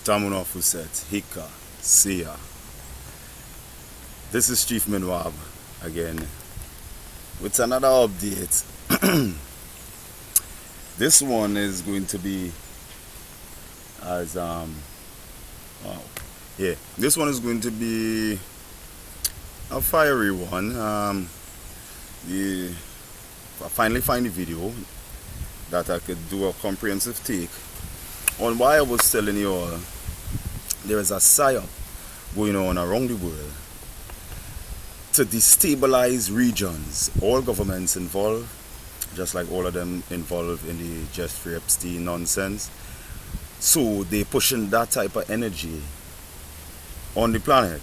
Tamuno Fuset, Hika, Sia. This is Chief Minwab again with another update. This one is going to be as wow. Yeah, this one is going to be a fiery one. I finally find a video that I could do a comprehensive take on why I was telling you all there is a Psyop going on around the world to destabilize regions, all governments involved, just like all of them involved in the Jeffrey Epstein nonsense. So they pushing that type of energy on the planet.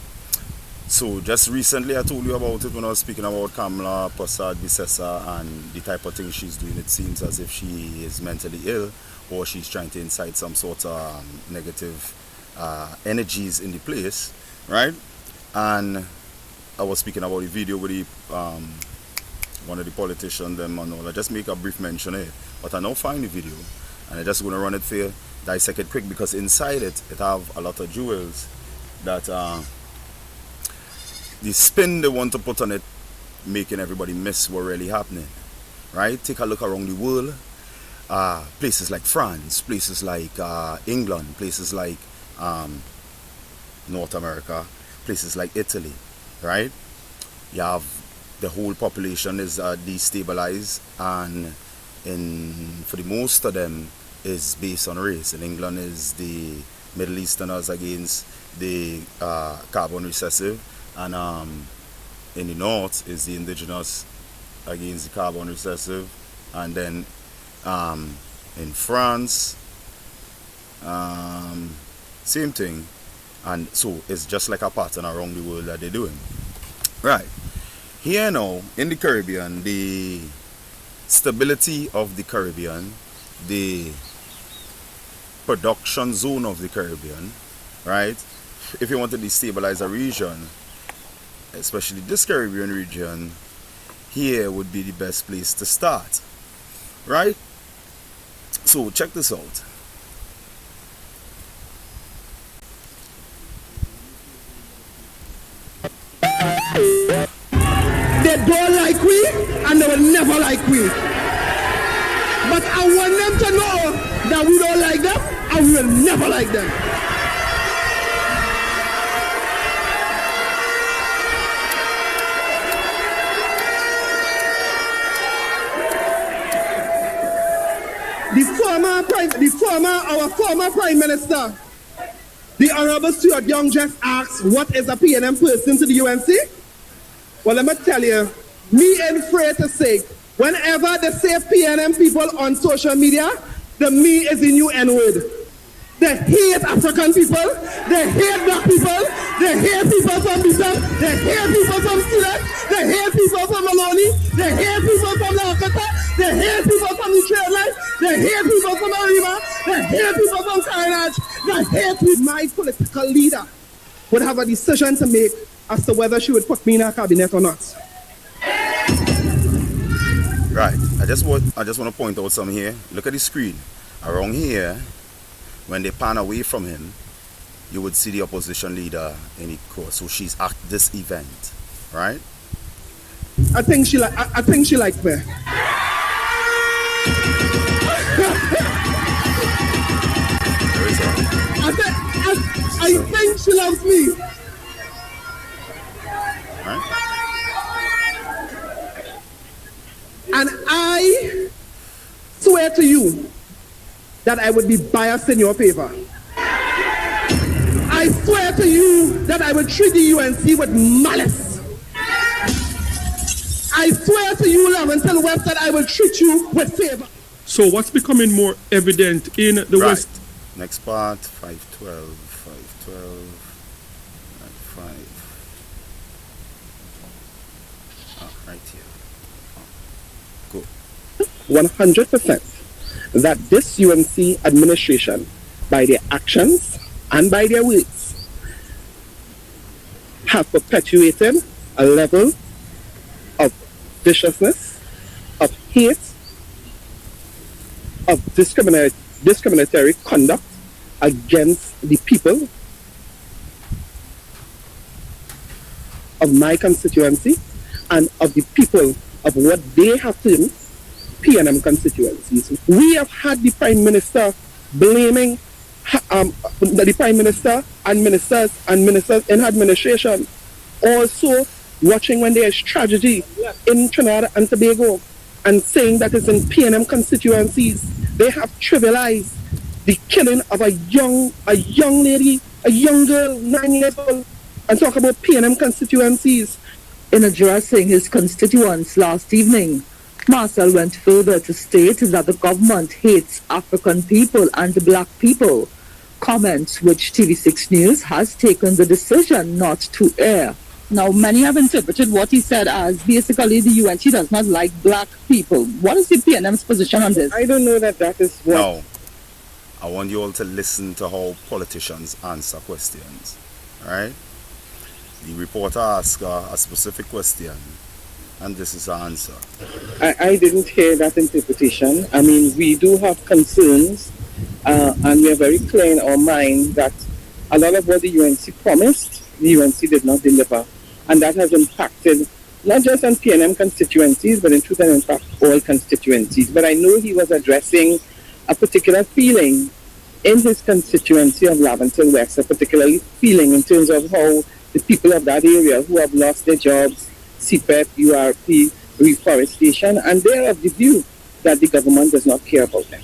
So just recently I told you about it when I was speaking about Kamala Prasad Bisesa and the type of thing she's doing. It seems as if she is mentally ill or she's trying to incite some sort of negative energies in the place, right? And I was speaking about the video with the one of the politicians them and all. I just make a brief mention here, but I now find the video and I just going to run it for you, dissect it quick, because inside it have a lot of jewels that the spin they want to put on it, making everybody miss what really happening, right? Take a look around the world. Places like France, places like England, places like North America, places like Italy, right? You have the whole population is destabilized, and for the most of them is based on race. In England is the Middle Easterners against the carbon recessive, and in the north is the indigenous against the carbon recessive, and then in France same thing. And so it's just like a pattern around the world that they're doing. Right. Here now, in the Caribbean, the stability of the Caribbean, the production zone of the Caribbean, right? If you want to destabilize a region, especially this Caribbean region, here would be the best place to start, right? So check this out. They don't like we, and they will never like we. But I want them to know that we don't like them, and we will never like them. Our former Prime Minister, the Honorable Stuart Young, just asked, what is a PNM person to the UNC? Well, let me tell you, me and Freighter say, whenever they say PNM people on social media, the me is the new N-word. They hate African people, they hate black people, they hate people from Bissau, they hate people from Sylhet, they hate people from Maloney, they hate people from Lakota, they hate people from the Trade Line, they hate people from Arima, they hate people from Kainaj, they hate me. My political leader would have a decision to make as to whether she would put me in her cabinet or not. Right. I just want to point out something here. Look at the screen. Around here, when they pan away from him, you would see the opposition leader in the course. So she's at this event, right? I think she likes me. There is a... I think she loves me. Right. And I swear to you that I would be biased in your favor. I swear to you that I would treat the UNC with malice. I swear to you, Laventel West, that I will treat you with favor. So what's becoming more evident in the West? Next part, 512, 5. Right here. Go. 100% that this UNC administration, by their actions and by their words, have perpetuated a level of viciousness, of hate, of discriminatory conduct against the people of my constituency and of the people of what they have termed PNM constituencies. We have had the Prime Minister blaming the Prime Minister and ministers in administration, also watching when there is tragedy in Trinidad and Tobago and saying that it's in PNM constituencies. They have trivialized the killing of a young lady, a young girl, 9 years old, and talk about PNM constituencies. In addressing his constituents last evening, Marcel went further to state that the government hates African people and black people, comments which TV6 News has taken the decision not to air. Now, many have interpreted what he said as basically the UNC does not like black people. What is the PNM's position on this? I don't know that is what... No. I want you all to listen to how politicians answer questions. Alright? The reporter asked a specific question, and this is her answer. I didn't hear that interpretation. I mean, we do have concerns, and we are very clear in our mind that a lot of what the UNC promised, the UNC did not deliver. And that has impacted not just on PNM constituencies, but in truth and in fact all constituencies. But I know he was addressing a particular feeling in his constituency of Laventille West, a particular feeling in terms of how the people of that area who have lost their jobs, CPEP, URP, reforestation, and they are of the view that the government does not care about them.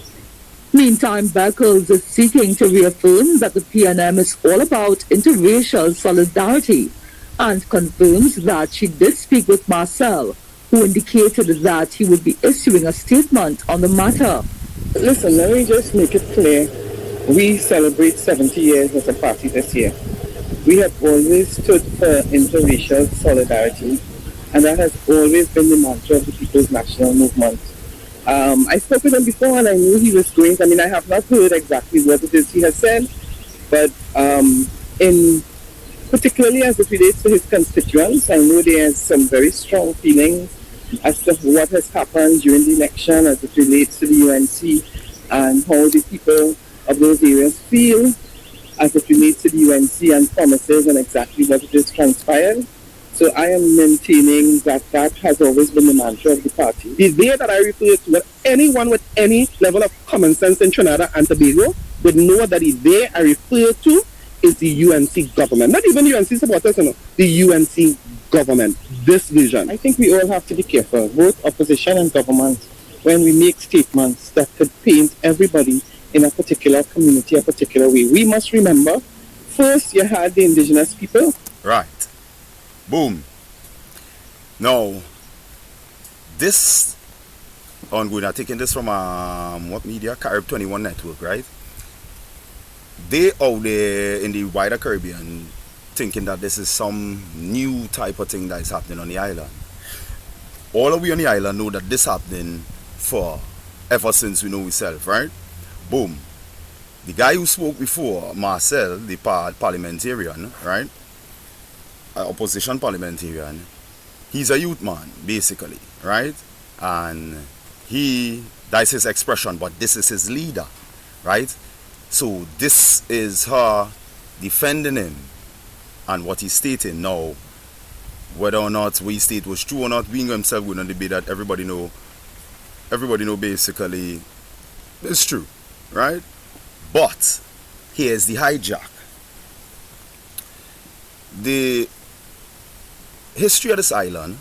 Meantime, Beckles is seeking to reaffirm that the PNM is all about interracial solidarity and confirms that she did speak with Marcel, who indicated that he would be issuing a statement on the matter. Listen, let me just make it clear. We celebrate 70 years as a party this year. We have always stood for interracial solidarity, and that has always been the mantra of the People's National Movement. I spoke with him before, and I knew he was going. I mean, I have not heard exactly what it is he has said, but particularly as it relates to his constituents, I know there's some very strong feelings as to what has happened during the election as it relates to the UNC and how the people of those areas feel as it relates to the UNC and promises and exactly what it is transpired. So I am maintaining that has always been the mantra of the party. The day that I refer to it, anyone with any level of common sense in Trinidad and Tobago would know that the day I refer to is the UNC government. Not even UNC supporters, no. The UNC government. This vision. I think we all have to be careful, both opposition and government, when we make statements that could paint everybody in a particular community a particular way. We must remember, first you had the indigenous people. Right. Boom. Now, this ongoing, I'm taking this from what media? Carib 21 network, right? They out there in the wider Caribbean thinking that this is some new type of thing that is happening on the island. All of we on the island know that this happening for ever since we know ourselves, right? Boom. The guy who spoke before, Marcel, the parliamentarian, right? Opposition parliamentarian, he's a youth man, basically, right? And that's his expression, but this is his leader, right? So this is her defending him and what he's stating. Now, whether or not what he state was true or not, being himself going to debate that everybody know basically it's true, right? But here's the hijack. The history of this island,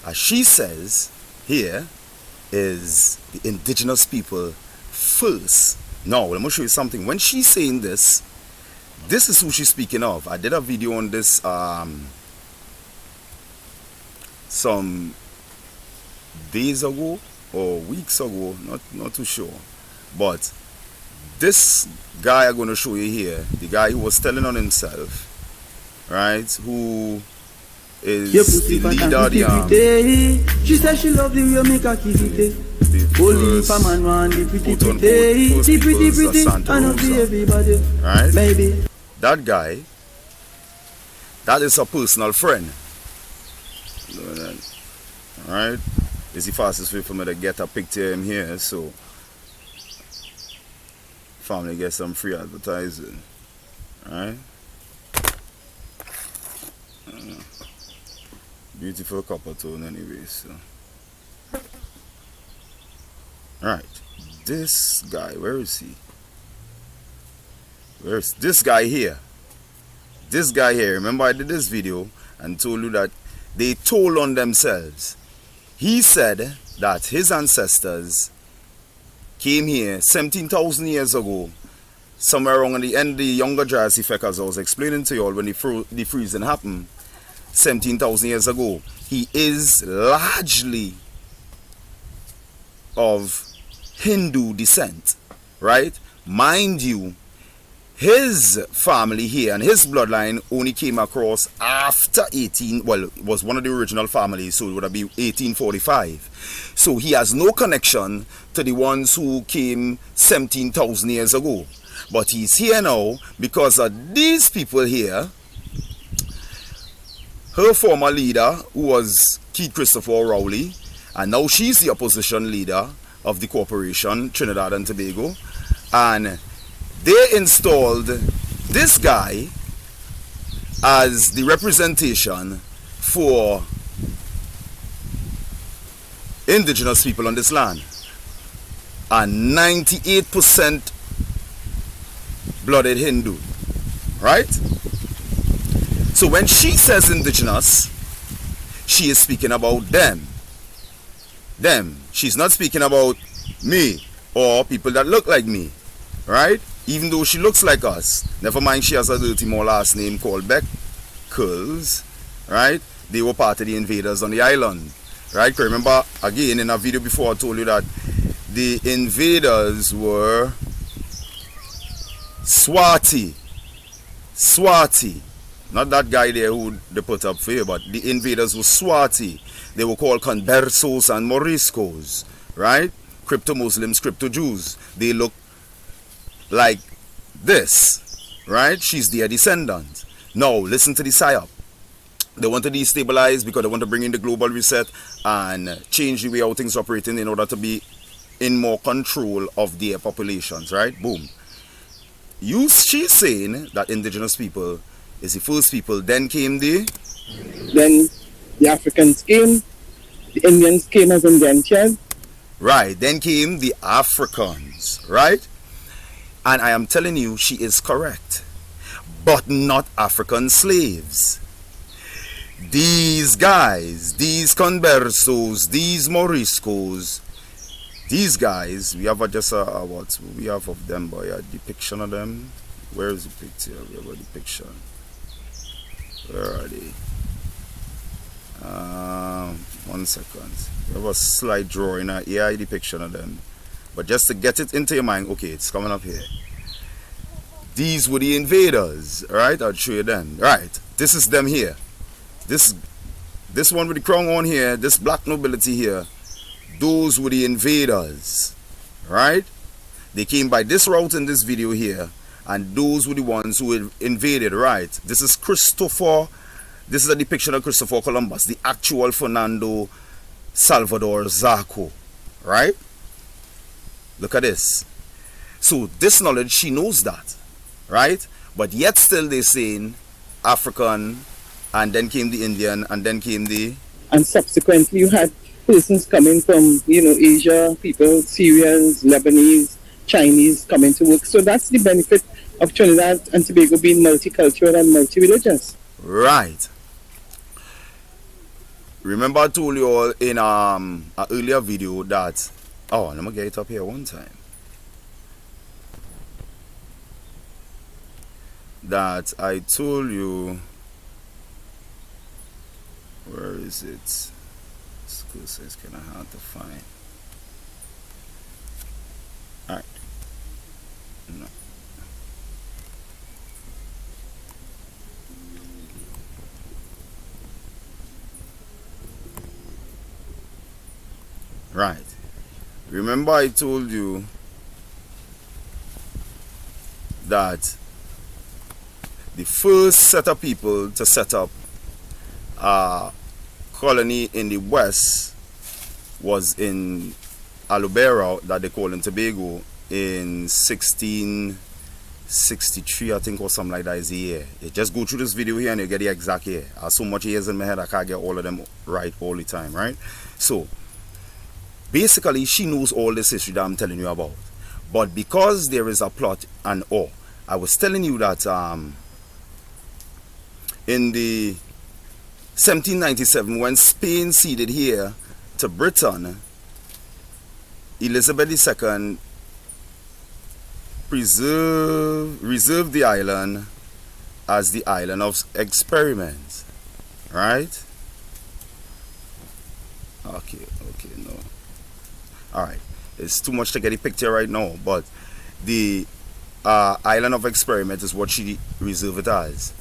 as she says here, is the indigenous people first. Now, let me show you something. When she's saying this is who she's speaking of. I did a video on this some days ago or weeks ago, not too sure. But this guy I'm going to show you here, the guy who was telling on himself, right, who is the leader of the she said she loved the way you make her kiss it. Only if a man want the pretty and not the everybody. Right? Baby. That guy, that is a personal friend. Alright? It's the fastest way for me to get a picture of him here, so family get some free advertising. Right? Beautiful copper tone anyway, so. Right. This guy, where is he? Where's this guy here? This guy here, remember I did this video and told you that they told on themselves. He said that his ancestors came here 17,000 years ago, somewhere around the end of the Younger Dryas effect, as I was explaining to you all when the freezing happened 17,000 years ago. He is largely of Hindu descent, right? Mind you, his family here and his bloodline only came across after it was one of the original families, so it would have been 1845. So he has no connection to the ones who came 17,000 years ago. But he's here now because of these people here. Her former leader, who was Keith Christopher Rowley, and now she's the opposition leader of the corporation, Trinidad and Tobago, and they installed this guy as the representation for indigenous people on this land, and 98% blooded Hindu, right? So when she says indigenous, she is speaking about them. She's not speaking about me or people that look like me, right? Even though she looks like us. Never mind, she has a dirty more last name called Beckles, right? They were part of the invaders on the island, right? Remember, again, in a video before I told you that the invaders were Swati. Not that guy there who they put up for you, but the invaders were Swati. They were called Conversos and Moriscos, right? Crypto-Muslims, crypto-Jews. They look like this, right? She's their descendant. Now, listen to the Psyop. They want to destabilize because they want to bring in the global reset and change the way how things are operating in order to be in more control of their populations, right? Boom. She's saying that indigenous people is the first people, then came the Africans came, the Indians came as indentures. Right, then came the Africans, right? And I am telling you, she is correct. But not African slaves. These guys, these Conversos, these Moriscos, these guys, we have what we have of them, boy, a depiction of them. Where is the picture? We have a depiction. Where are they? 1 second. We have a slide drawing, a AI depiction of them. But just to get it into your mind, okay, it's coming up here. These were the invaders, right? I'll show you them. Right, this is them here. This one with the crown on here, this black nobility here, those were the invaders, right? They came by this route in this video here, and those were the ones who invaded, right? This is a depiction of Christopher Columbus, the actual Fernando Salvador Zarco, right? Look at this. So this knowledge, she knows that, right? But yet still they're saying African, and then came the Indian, and then came the... And subsequently you had persons coming from, Asia, people, Syrians, Lebanese, Chinese coming to work. So that's the benefit of Trinidad and Tobago being multicultural and multi-religious. Right. Remember I told you all in an earlier video that... Oh, let me get it up here one time. That I told you... Where is it? This cursor is kind of hard to find. Alright. No. Right. Remember I told you that the first set of people to set up a colony in the west was in Alubera, that they call in Tobago, in 1663, I think, or something like that is the year. You just go through this video here and you get the exact year. I have so much years in my head I can't get all of them right all the time, right? So basically she knows all this history that I'm telling you about. But because there is a plot and I was telling you that in the 1797 when Spain ceded here to Britain, Elizabeth II reserved the island as the island of experiment, right? Okay, no. Alright, it's too much to get a picture right now, but the island of experiment is what she reserved it as.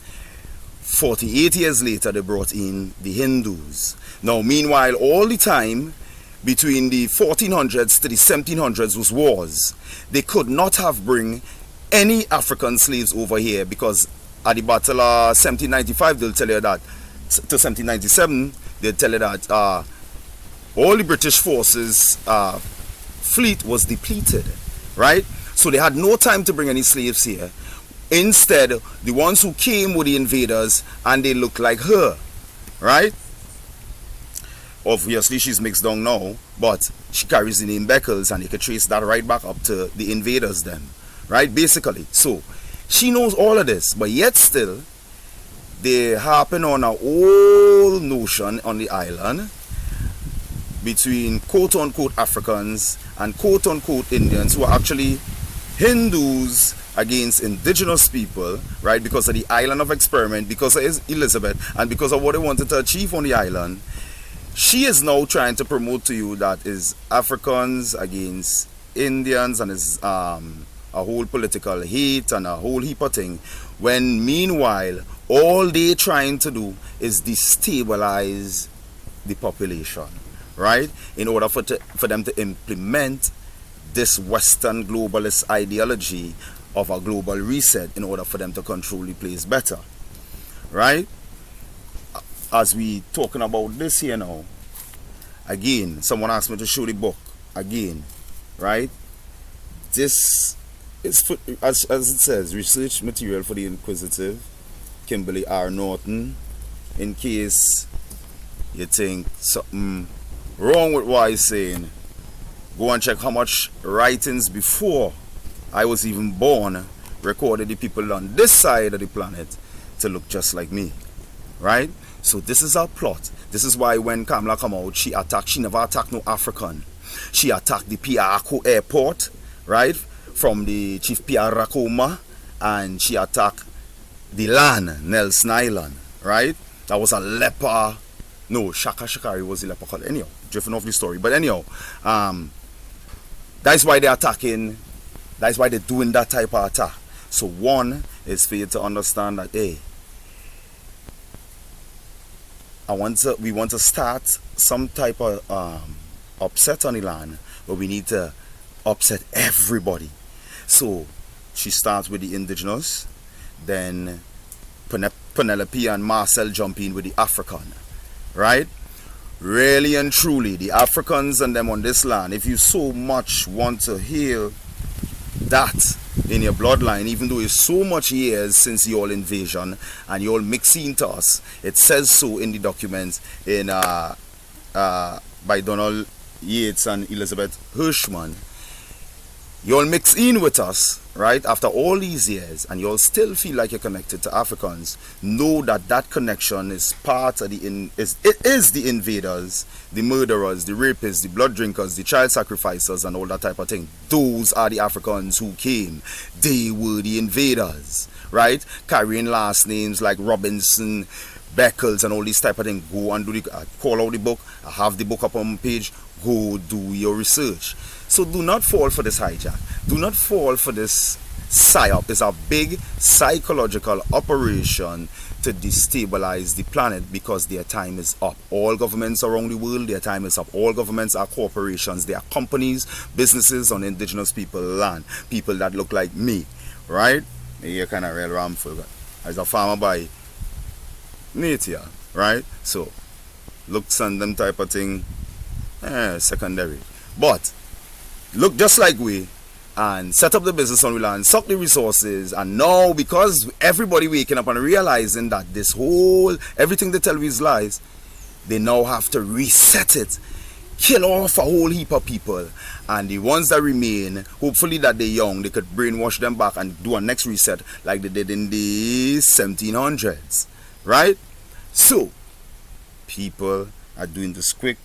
48 years later, they brought in the Hindus. Now, meanwhile, all the time between the 1400s to the 1700s was wars. They could not have bring any African slaves over here because at the Battle of 1795, they'll tell you that, to 1797, they'll tell you that all the British forces fleet was depleted, right? So they had no time to bring any slaves here. Instead, the ones who came were the invaders, and they look like her, right? Obviously, she's mixed down now, but she carries the name Beckles, and you can trace that right back up to the invaders then, right? Basically, so she knows all of this, but yet still, they happen on a whole notion on the island between quote-unquote Africans and quote-unquote Indians who are actually Hindus against indigenous people, right? Because of the island of experiment, because of Elizabeth, and because of what they wanted to achieve on the island. She is now trying to promote to you that is Africans against Indians, and is a whole political hate and a whole heap of thing, when meanwhile all they trying to do is destabilize the population, right? In order for them to implement this Western globalist ideology of a global reset, in order for them to control the place better, right? As we talking about this here now, again, someone asked me to show the book again, right? This is for, as it says, research material for the inquisitive, Kimberly R. Norton. In case you think something wrong with what I'm saying, go and check how much writings before I was even born recorded the people on this side of the planet to look just like me, right? So this is our plot. This is why when Kamala come out, she never attacked no African. She attacked the Piarako airport, right? From the Chief Piarakoma, and she attacked the land, Nelson Island, right? That was a leper. No, Shaka Shakari was the leper called. Anyhow, drifting off the story. But anyhow, that's why they're attacking. That's why they're doing that type of attack. So one is for you to understand that, hey, we want to start some type of upset on the land, but we need to upset everybody. So she starts with the indigenous, then Penelope and Marcel jump in with the African, right? Really and truly, the Africans and them on this land, if you so much want to heal that in your bloodline, even though it's so much years since your invasion and you all mixing to us, it says so in the documents in by Donald Yates and Elizabeth Hirschman. You all mix in with us, right, after all these years, and you all still feel like you're connected to Africans. Know that that connection is part of it is the invaders, the murderers, the rapists, the blood drinkers, the child sacrificers, and all that type of thing. Those are the Africans who came. They were the invaders, right? Carrying last names like Robinson, Beckles, and all these type of things. Go and do call out the book. I have the book up on my page. Go do your research. So do not fall for this hijack. Do not fall for this Psyop. It's a big psychological operation to destabilize the planet, because their time is up. All governments around the world, their time is up. All governments are corporations. They are companies, businesses on indigenous people land. People that look like me, right? You're kind of real ramful. As a farmer by nature, right? So looks and them type of thing, secondary. But look just like we, and set up the business on the land, suck the resources, and now because everybody waking up and realizing that this whole, everything they tell you is lies, they now have to reset it, kill off a whole heap of people, and the ones that remain, hopefully that they're young, they could brainwash them back and do a next reset like they did in the 1700s, right? So, people are doing this quick.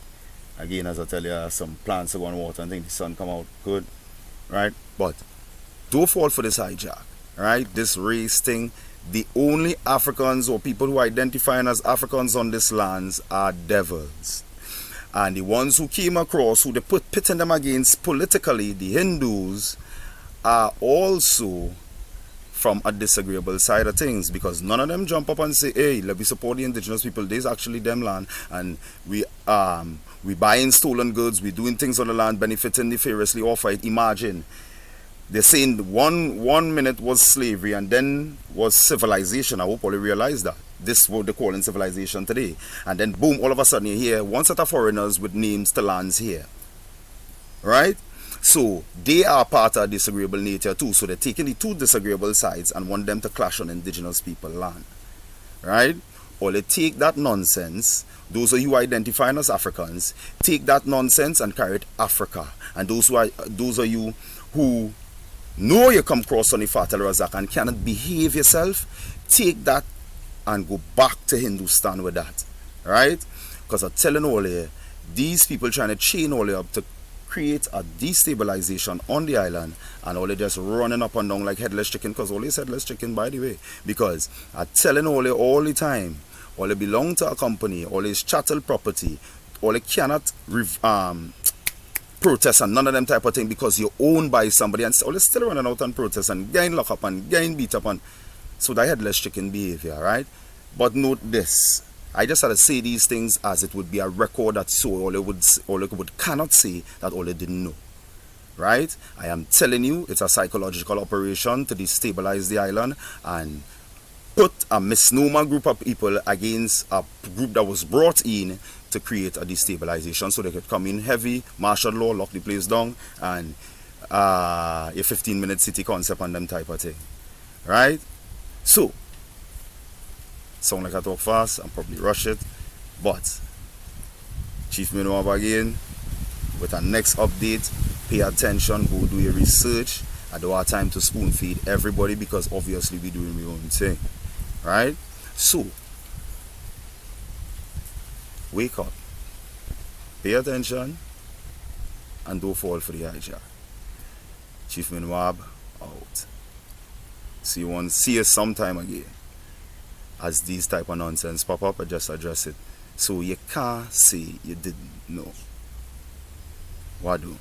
Again, as I tell you, some plants are going water and think the sun come out good, right? But don't fall for this hijack, right? This race thing. The only Africans or people who identify as Africans on this lands are devils. And the ones who came across, who they put pitting them against politically, the Hindus, are also from a disagreeable side of things, because none of them jump up and say, hey, let me support the indigenous people. There's actually them land, and we buying stolen goods, we doing things on the land, benefiting nefariously off it. Imagine. They're saying one minute was slavery and then was civilization. I hope all you realize that. This is what they're calling civilization today. And then boom, all of a sudden you hear one set of foreigners with names to lands here. Right? So they are part of disagreeable nature too. So they're taking the two disagreeable sides and want them to clash on indigenous people land. Right? Or they take that nonsense. Those of you identifying as Africans, take that nonsense and carry it Africa. And those of you who know you come across on the Fatal Razak and cannot behave yourself, take that and go back to Hindustan with that. Right? Because I'm telling all you, these people trying to chain all you up to create a destabilization on the island, and all they just running up and down like headless chicken, because all is headless chicken, by the way. Because I'm telling all you all the time, all they belong to a company, all is chattel property, all they cannot protest and none of them type of thing, because you're owned by somebody, and all they still running out and protest and getting locked up and getting beat up, and so that headless chicken behavior, right? But note this, I just had to say these things as it would be a record that so all they cannot say that all they didn't know. Right? I am telling you, it's a psychological operation to destabilize the island and put a misnomer group of people against a group that was brought in to create a destabilization, so they could come in heavy, martial law, lock the place down, and a 15-minute city concept and them type of thing. Right? So, sound like I talk fast and probably rush it, but Chief Minwab again with our next update. Pay attention, go do your research. I don't have time to spoon feed everybody, because obviously we're doing our own thing, right? So wake up, pay attention, and don't fall for the hijack. Chief Minwab out. See you sometime again. As these type of nonsense pop up, I just address it. So you can't say you didn't know. What do?